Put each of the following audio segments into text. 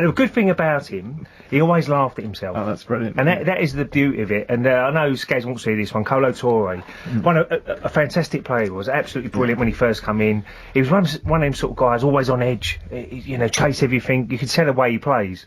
The good thing about him, he always laughed at himself. Oh, that's brilliant. And that is the beauty of it. And I know Skaz won't see this one. Kolo Toure, a fantastic player. He was absolutely brilliant when he first come in. He was one of them sort of guys, always on edge. You know, chase everything. You could tell the way he plays.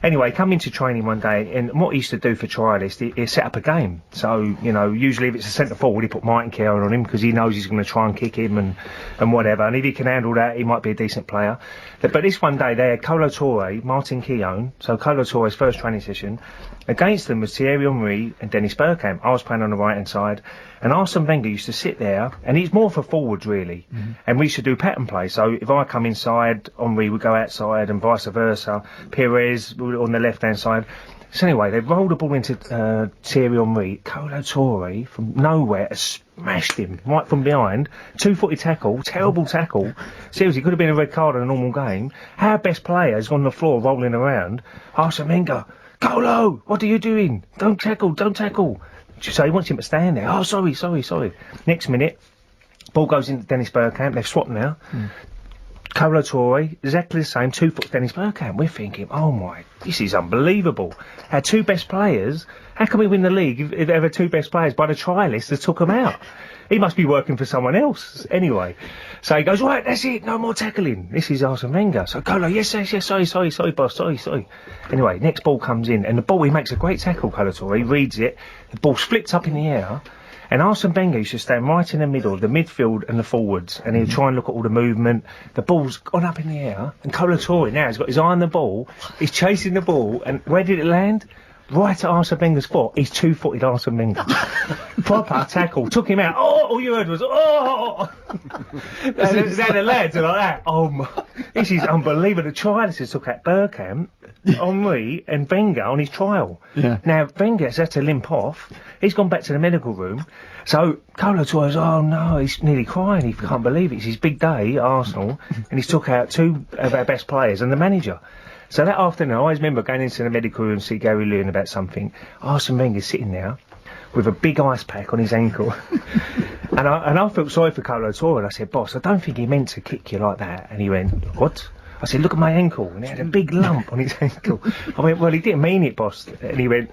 Anyway, come into training one day, and what he used to do for trialists, he set up a game. So, you know, usually if it's a centre forward, he put Martin Keown on him because he knows he's going to try and kick him and whatever. And if he can handle that, he might be a decent player. But this one day, they had Kolo Toure, Martin Keown, so Kolo Toure's first training session. Against them was Thierry Henry and Dennis Bergkamp. I was playing on the right-hand side. And Arsene Wenger used to sit there, and he's more for forwards, really. And we used to do pattern play. So if I come inside, Henry would go outside, and vice versa. Pires on the left-hand side. So anyway, they rolled the ball into Thierry Henry. Kolo Toure, from nowhere, smashed him right from behind. 2-footed tackle, terrible tackle. Seriously, could have been a red card in a normal game. Our best player's on the floor rolling around. Arsene Wenger, Kolo, what are you doing? Don't tackle, don't tackle. So he wants him to stand there. Oh, sorry. Next minute, ball goes into Dennis Bergkamp. They've swapped now. Kolo Toure, exactly the same, 2-foot Dennis Bergkamp. We're thinking, oh my, this is unbelievable. Our two best players, how can we win the league if there were two best players by the trialists that took them out? He must be working for someone else. Anyway, so he goes, right, that's it, no more tackling. This is Arsene Wenger. So Kolo, yes, sorry, boss, sorry. Anyway, next ball comes in, and the ball, he makes a great tackle, Kolo Toure, he reads it, the ball flips up in the air, and Arsene Wenger used to stand right in the middle of the midfield and the forwards, and he'd try and look at all the movement. The ball's gone up in the air, and Kolo Toure now has got his eye on the ball, he's chasing the ball, and where did it land? Right at Arsene Wenger's foot. He's 2-footed Arsene Wenger. Proper tackle. Took him out. Oh, all you heard was, oh! and the lads are like that. Oh my, this is unbelievable. The trialists took out Bergkamp, Henry and Wenger on his trial. Yeah. Now, Wenger's had to limp off. He's gone back to the medical room. So, Kolo Toure's, oh no, he's nearly crying. He can't believe it. It's his big day at Arsenal. And he's took out two of our best players and the manager. So that afternoon, I always remember going into the medical room to see Gary Lewin about something. Arsene Wenger's sitting there with a big ice pack on his ankle. and I felt sorry for Kolo Toure, and I said, boss, I don't think he meant to kick you like that. And he went, what? I said, look at my ankle. And he had a big lump on his ankle. I went, well, he didn't mean it, boss. And he went,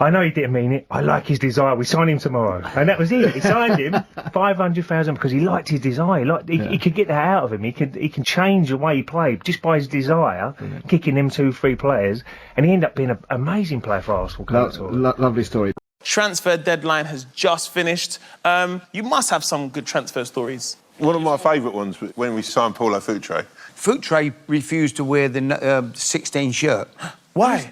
I know he didn't mean it. I like his desire. We sign him tomorrow. And that was it. He signed him 500,000 because he liked his desire. He could get that out of him. He can change the way he played just by his desire, kicking them 2-3 players. And he ended up being an amazing player for Arsenal. Lovely story. Transfer deadline has just finished. You must have some good transfer stories. One of my favourite ones was when we signed Paulo Futre. Futre refused to wear the 16 shirt. Why?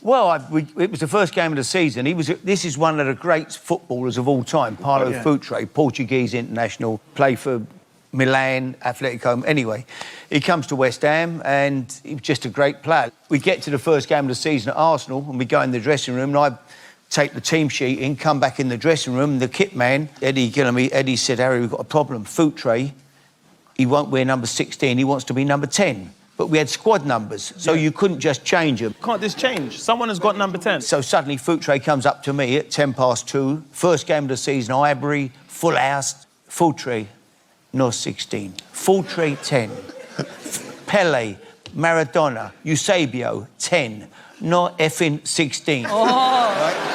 Well, it was the first game of the season. This is one of the great footballers of all time, Paulo Futre, Portuguese international, played for Milan, Atletico. Anyway, he comes to West Ham and he was just a great player. We get to the first game of the season at Arsenal and we go in the dressing room and I take the team sheet in, come back in the dressing room, and the kit man, Eddie said, Harry, we've got a problem. Futre, he won't wear number 16, he wants to be number 10. But we had squad numbers, so you couldn't just change them. Can't this change? Someone has got number 10. So suddenly Futre comes up to me at 2:10, first game of the season, Highbury, full house. Futre, no 16. Futre, 10. Pele, Maradona, Eusebio, 10. No effing 16. Oh. Right?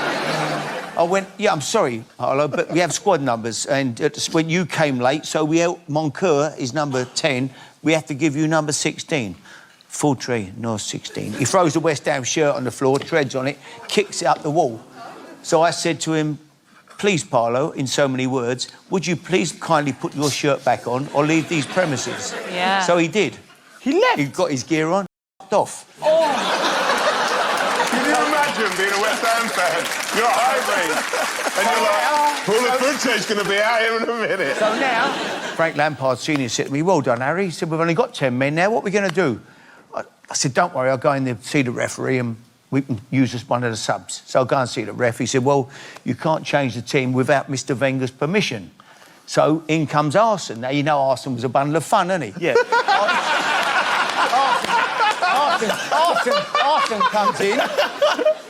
I went, yeah, I'm sorry, Paulo, but we have squad numbers, and when you came late, so Moncur is number 10, we have to give you number 16. Futre, no 16. He throws the West Ham shirt on the floor, treads on it, kicks it up the wall. So I said to him, please, Paulo, in so many words, would you please kindly put your shirt back on or leave these premises? Yeah. So he did. He left? He got his gear on, off. Oh! Can you imagine being a West Ham fan? You're at Highbury, and you're like, Paulo Futre's going to be out here in a minute. So now, Frank Lampard Senior said to me, well done, Harry. He said, we've only got 10 men now, what are we going to do? I said, don't worry, I'll go in there, see the referee and we can use as one of the subs. So I'll go and see the ref. He said, well, you can't change the team without Mr Wenger's permission. So in comes Arsene. Now, you know Arsene was a bundle of fun, isn't he? Yeah. Arsene comes in.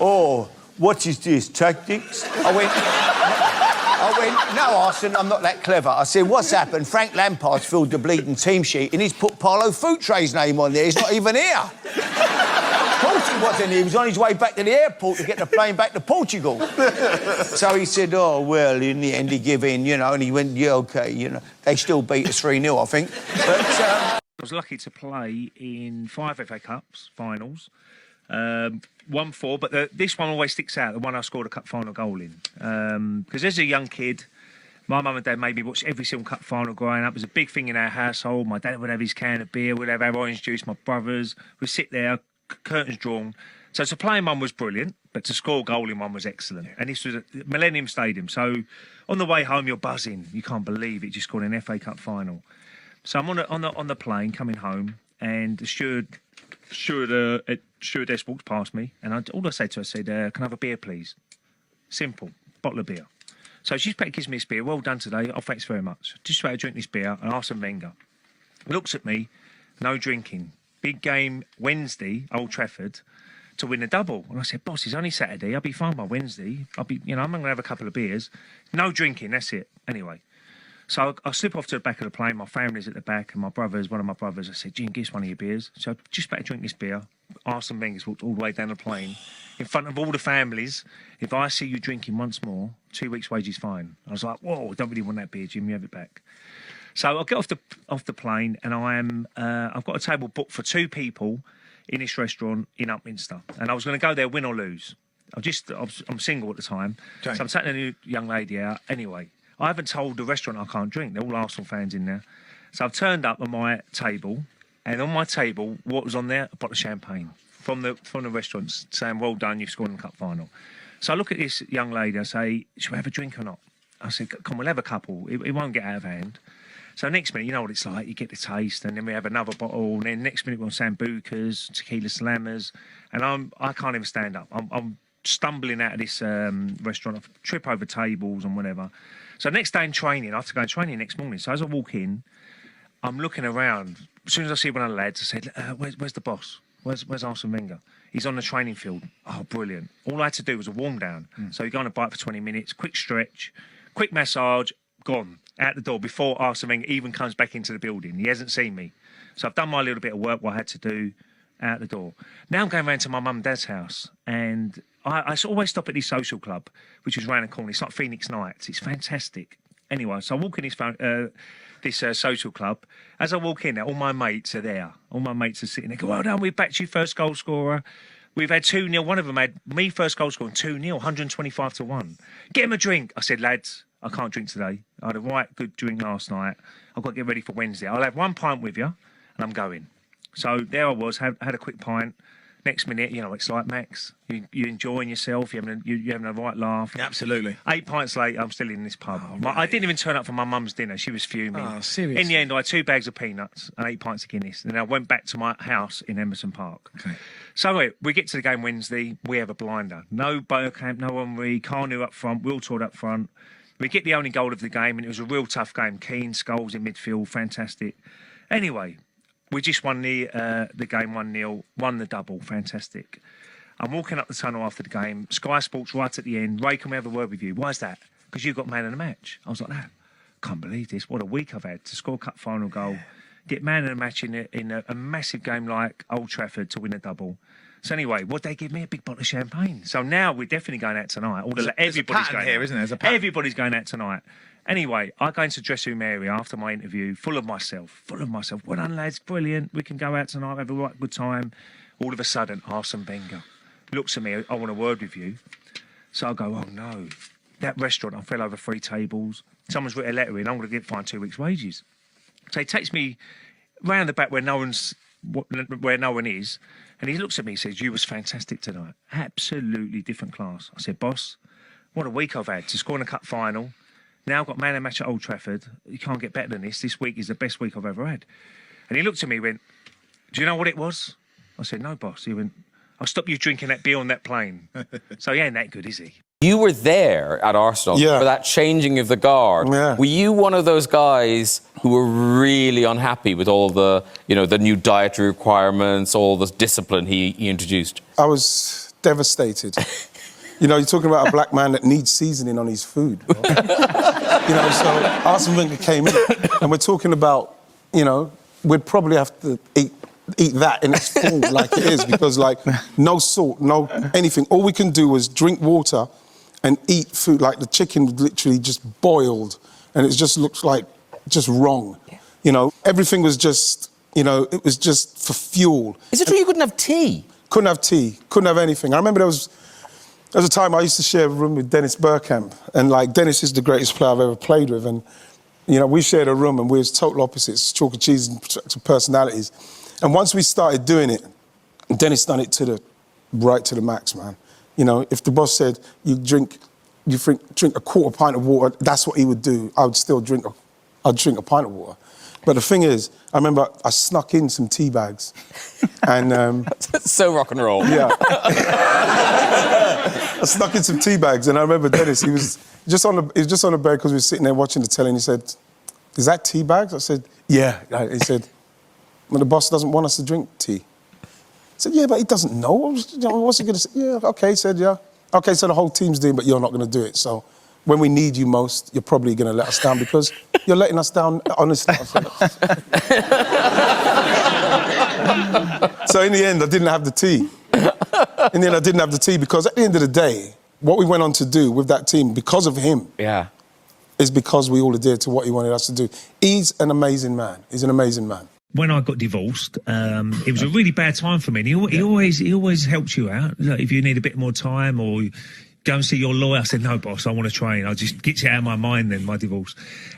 Oh, what is this, tactics? I I went, no, Arsene, I'm not that clever. I said, what's happened? Frank Lampard's filled the bleeding team sheet and he's put Paulo Futre's name on there. He's not even here. Of course he wasn't here. He was on his way back to the airport to get the plane back to Portugal. So he said, oh, well, in the end he gave in, you know, and he went, yeah, OK, you know. They still beat us 3-0, I think. But... I was lucky to play in 5 FA Cups finals. Won 4, but this one always sticks out, the one I scored a cup final goal in. Because as a young kid, my mum and dad made me watch every single cup final growing up. It was a big thing in our household. My dad would have his can of beer, we'd have our orange juice, my brothers. We'd sit there, curtains drawn. So to play in one was brilliant, but to score a goal in one was excellent. And this was at Millennium Stadium. So on the way home, you're buzzing. You can't believe it, just scored an FA Cup final. So I'm on the plane coming home, and the stewardess walked past me, and all I said to her, I said, can I have a beer, please? Simple, bottle of beer. So she's back, gives me this beer. Well done today. Oh, thanks very much. Just about to drink this beer, and Arsene Wenger looks at me, no drinking. Big game Wednesday, Old Trafford, to win a double. And I said, boss, it's only Saturday. I'll be fine by Wednesday. I'm going to have a couple of beers. No drinking, that's it. Anyway. So I slip off to the back of the plane. My family's at the back, and one of my brothers, I said, Gene, give us one of your beers. So just about to drink this beer. Arsene Wenger's walked all the way down the plane in front of all the families. If I see you drinking once more, 2 weeks' wages fine. I was like, whoa, I don't really want that beer, Jim. You have it back. So I get off the plane, and I've got a table booked for 2 people in this restaurant in Upminster, and I was going to go there, win or lose. I'm single at the time, okay. So I'm taking a new young lady out anyway. I haven't told the restaurant I can't drink. They're all Arsenal fans in there. So I've turned up on my table, and on my table, what was on there? A bottle of champagne from the restaurant saying, well done, you've scored in the cup final. So I look at this young lady, I say, should we have a drink or not? I said, come on, we'll have a couple. It won't get out of hand. So next minute, you know what it's like, you get the taste, and then we have another bottle, and then next minute we're on Sambucas, tequila slammers, and I can't even stand up. I'm stumbling out of this restaurant, I trip over tables and whatever. So next day in training, I have to go in training next morning. So as I walk in, I'm looking around. As soon as I see one of the lads, I said, where's the boss? Where's Arsene Wenger? He's on the training field. Oh, brilliant. All I had to do was a warm down. So you go on a bike for 20 minutes, quick stretch, quick massage, gone, out the door before Arsene Wenger even comes back into the building. He hasn't seen me. So I've done my little bit of work, what I had to do, out the door. Now I'm going round to my mum and dad's house, and I always stop at this social club, which is round the corner. It's like Phoenix Nights. It's fantastic. Anyway, so I walk in this social club. As I walk in there, all my mates are there. All my mates are sitting there. Go, well done, we've backed you first goal scorer. We've had 2-0. One of them had me first goal scorer and 2-0, 125-1. Get him a drink. I said, lads, I can't drink today. I had a right good drink last night. I've got to get ready for Wednesday. I'll have 1 pint with you, and I'm going. So there I was, had a quick pint. Next minute, you know, it's like, Max, you're enjoying yourself, you're having a right laugh. Absolutely. 8 pints later, I'm still in this pub. Oh, really? I didn't even turn up for my mum's dinner. She was fuming. Oh, seriously? In the end, I had 2 bags of peanuts and 8 pints of Guinness. And then I went back to my house in Emerson Park. Okay. So we get to the game Wednesday. We have a blinder. No Bergkamp, no Henry, Carnu up front, Wiltord up front. We get the only goal of the game, and it was a real tough game. Keane, Scholes in midfield, fantastic. Anyway, we just won the game 1-0, won the double, fantastic. I'm walking up the tunnel after the game. Sky Sports right at the end. Ray, can we have a word with you? Why is that? Because you got man of the match. I was like, no, can't believe this. What a week I've had to score a cup final goal, get man of the match in a massive game like Old Trafford to win a double. So anyway, what they give me? A big bottle of champagne. So now we're definitely going out tonight. Everybody's going here, out. Isn't there? There's a pattern. Everybody's going out tonight. Anyway, I go into the dressing room area after my interview, full of myself. Well done, lads, brilliant. We can go out tonight, have a right good time. All of a sudden, Arsene Wenger looks at me, I want a word with you. So I go, oh no, that restaurant, I fell over 3 tables. Someone's written a letter in, I'm going to get fined 2 weeks' wages. So he takes me round the back where no one is, and he looks at me and says, you was fantastic tonight. Absolutely different class. I said, boss, what a week I've had to score in a cup final. Now I've got man of the match at Old Trafford. You can't get better than this. This week is the best week I've ever had. And he looked at me and went, do you know what it was? I said, no, boss. He went, I'll stop you drinking that beer on that plane. So he ain't that good, is he? You were there at Arsenal for that changing of the guard. Yeah. Were you one of those guys who were really unhappy with all the, the new dietary requirements, all the discipline he introduced? I was devastated. You know, you're talking about a black man that needs seasoning on his food. Bro. You know, so Arsene Wenger came in, and we're talking about, you know, we'd probably have to eat that in its full like it is, because like no salt, no anything. All we can do is drink water and eat food. Like the chicken literally just boiled, and it just looks like just wrong. Yeah. You know, everything was just, you know, it was just for fuel. Is it true you couldn't have tea? Couldn't have tea, couldn't have anything. I remember there was a time I used to share a room with Dennis Bergkamp, and like Dennis is the greatest player I've ever played with, and you know, we shared a room and we was total opposites, chalk and cheese and personalities. And once we started doing it, Dennis done it to the max, man. You know, if the boss said you drink a quarter pint of water, that's what he would do. I'd drink a pint of water. But the thing is, I remember I snuck in some tea bags, and so rock and roll. Yeah. I snuck in some tea bags, and I remember Dennis. He was just on the bed because we were sitting there watching the telly, and he said, "Is that tea bags?" I said, "Yeah." He said, "Well, the boss doesn't want us to drink tea." I said, "Yeah, but he doesn't know. What's he going to say?" "Yeah, okay." He said, "Yeah. Okay, so the whole team's doing, but you're not going to do it. So when we need you most, you're probably going to let us down because you're letting us down, honestly." So in the end, I didn't have the tea. Because at the end of the day, what we went on to do with that team, because of him, is because we all adhered to what he wanted us to do. He's an amazing man. He's an amazing man. When I got divorced, it was a really bad time for me. And he always helps you out. Like, if you need a bit more time or go and see your lawyer, I said, "No, boss, I want to train." I just gets it out of my mind then, my divorce.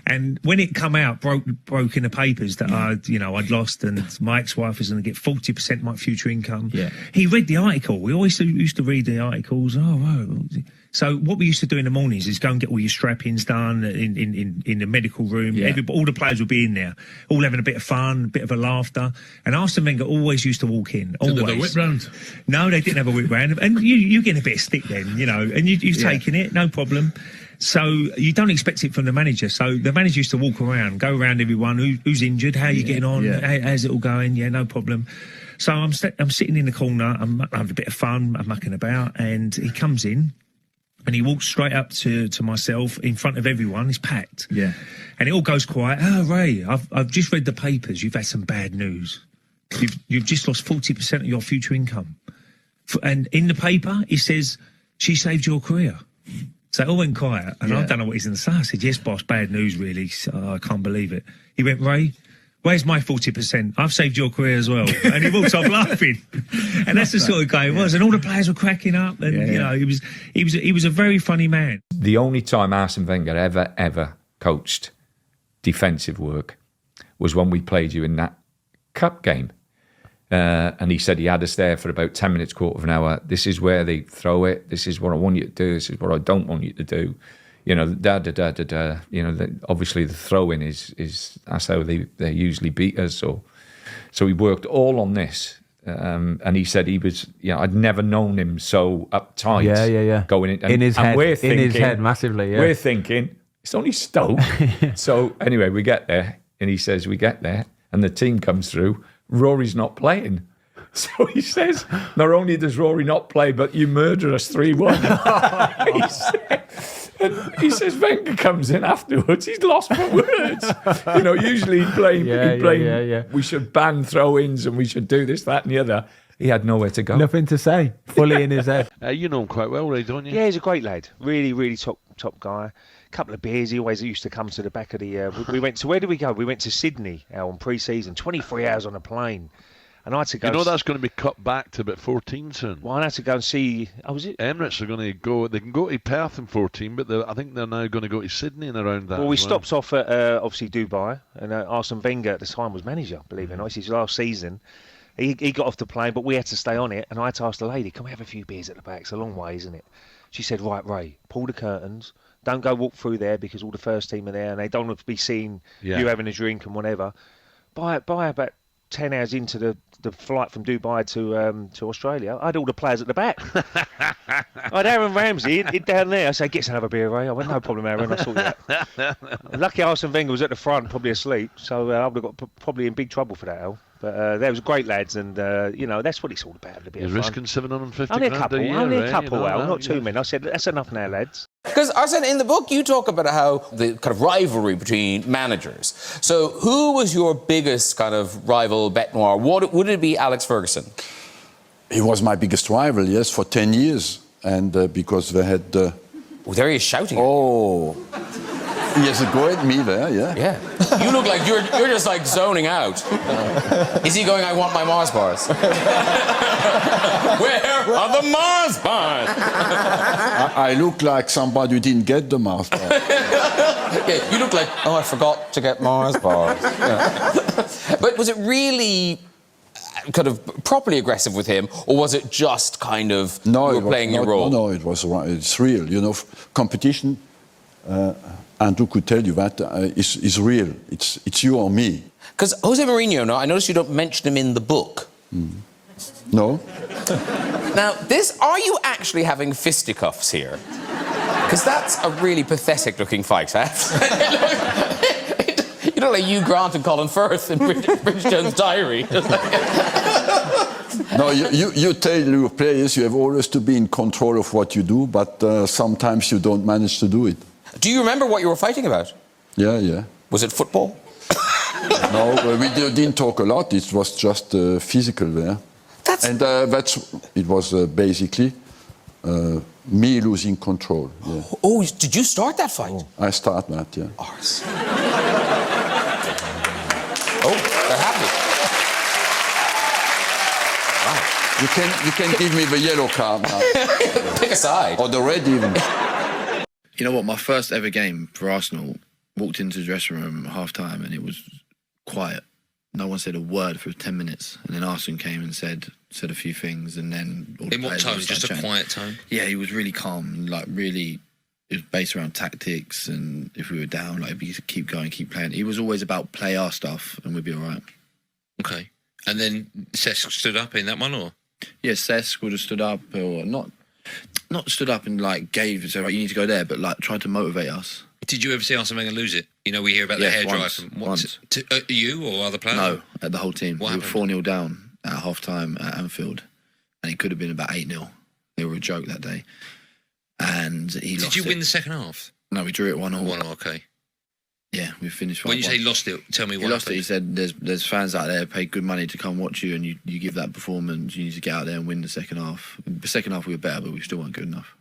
And when it come out, broke in the papers that I'd lost and my ex-wife was going to get 40% of my future income. Yeah. He read the article. We always used to read the articles. Oh, right. So what we used to do in the mornings is go and get all your strap-ins done in the medical room. Yeah. All the players would be in there, all having a bit of fun, a bit of a laughter. And Arsene Wenger always used to walk in. Always. Did they have a whip round? No, they didn't have a whip round. And you get a bit of stick then, you know, and you've taken it, no problem. So you don't expect it from the manager. So the manager used to walk around, go around everyone, who's injured, how you getting on, how's it all going? Yeah, no problem. So I'm sitting in the corner, I'm having a bit of fun, I'm mucking about, and he comes in. And he walks straight up to myself in front of everyone. It's packed. Yeah. And it all goes quiet. "Oh, Ray, I've just read the papers. You've had some bad news. You've just lost 40% of your future income. And in the paper, it says, she saved your career." So it all went quiet. And I don't know what he's going to say. I said, "Yes, boss, bad news, really. I can't believe it." He went, "Ray, where's my 40%? I've saved your career as well." And he walked off laughing. And that's the sort of guy he was. And all the players were cracking up. And, you know, he was a very funny man. The only time Arsene Wenger ever coached defensive work was when we played you in that cup game. And he said he had us there for about 10 minutes, quarter of an hour. "This is where they throw it. This is what I want you to do. This is what I don't want you to do." You know, You know, obviously the throw-in is that's how they usually beat us. So he worked all on this. And he said he was, you know, I'd never known him so uptight. Yeah. Going in. In his head. We're thinking, in his head, massively, yeah. We're thinking, it's only Stoke. So anyway, we get there, and he says, we get there, and the team comes through. Rory's not playing. So he says, not only does Rory not play, but you murder us 3-1. He says Wenger comes in afterwards. He's lost for words. You know, usually he'd blame. We should ban throw-ins and we should do this, that, and the other. He had nowhere to go. Nothing to say. Fully in his head. You know him quite well, Ray, don't you? Yeah, he's a great lad. Really, really top guy. Couple of beers. He always used to come to the back of the. We went to, where did we go? We went to Sydney on pre-season. 23 hours on a plane. And I had to go. You know that's going to be cut back to about 14 soon. Well, I had to go and see. Oh, was it? Emirates are going to go. They can go to Perth in 14, but I think they're now going to go to Sydney and around that. Well, we stopped off at obviously Dubai, and Arsene Wenger at the time was manager. Believe it or not, it's his last season. He got off the plane, but we had to stay on it, and I had to ask the lady, "Can we have a few beers at the back? It's a long way, isn't it?" She said, "Right, Ray, pull the curtains. Don't go walk through there because all the first team are there, and they don't want to be seeing you having a drink and whatever." By about 10 hours into the the flight from Dubai to Australia, I had all the players at the back. I had Aaron Ramsey he'd down there. I said, "Get to have a beer, Ray." I went, "No problem, Aaron. I saw that." Lucky Arsene Wenger was at the front, probably asleep, so I would have got probably in big trouble for that, Al. But they was great lads, and you know that's what it's all about. A bit You're of fun. risking 750 only a grand couple, a year, only a eh? couple, You know, Al, no, not too yeah. many. I said that's enough now, lads. Because, Arsene, in the book, you talk about how the kind of rivalry between managers. So, who was your biggest kind of rival, bête noire? Would it be Alex Ferguson? He was my biggest rival, yes, for 10 years. And because they had... Oh, there he is shouting. Oh, he has a go at me there, yeah. Yeah. You look like you're just like zoning out. Is he going, "I want my Mars bars"? Where are the Mars bars? I look like somebody who didn't get the Mars bar. Yeah, you look like, "Oh, I forgot to get Mars bars." Yeah. But was it really kind of properly aggressive with him, or was it just kind of you were playing your role? No, it was it's real. You know, competition. And who could tell you that is real? It's you or me. Because Jose Mourinho, no, I noticed you don't mention him in the book. No. Now, are you actually having fisticuffs here? Because that's a really pathetic-looking fight, eh? You look like Hugh Grant and Colin Firth in Bridget Jones' Diary. No, you tell your players you have always to be in control of what you do, but sometimes you don't manage to do it. Do you remember what you were fighting about? Yeah. Was it football? No, we didn't talk a lot. It was just physical there. It was basically me losing control. Yeah. Oh, did you start that fight? Oh, I start that, yeah. Ars. Oh, they're happy. Wow. You can give me the yellow card now. Pick a side. Or the red even. You know what? My first ever game for Arsenal, walked into the dressing room at half-time and it was quiet. No one said a word for 10 minutes. And then Arsene came and said a few things, and then... In what tone? Just a quiet tone? Yeah, he was really calm, like really... It was based around tactics, and if we were down, like, we keep going, keep playing. He was always about play our stuff and we'd be all right. Okay. And then Cesc stood up in that one, or...? Yeah, Cesc would have stood up, or not stood up and like said, right, you need to go there, but like tried to motivate us. Did you ever see Arsene Wenger lose it? You know, we hear about the hairdryer. Once. You or other players? No, at the whole team. What we were 4-0 down at half-time at Anfield, and it could have been about 8-0. They were a joke that day. And he lost it. Did you win the second half? No, we drew it 1-1. 1-1, okay. Yeah, we finished 5-1. When you say lost it, tell me what He lost happened. it. He said there's fans out there pay good money to come watch you, and you give that performance, you need to get out there and win the second half. The second half we were better, but we still weren't good enough.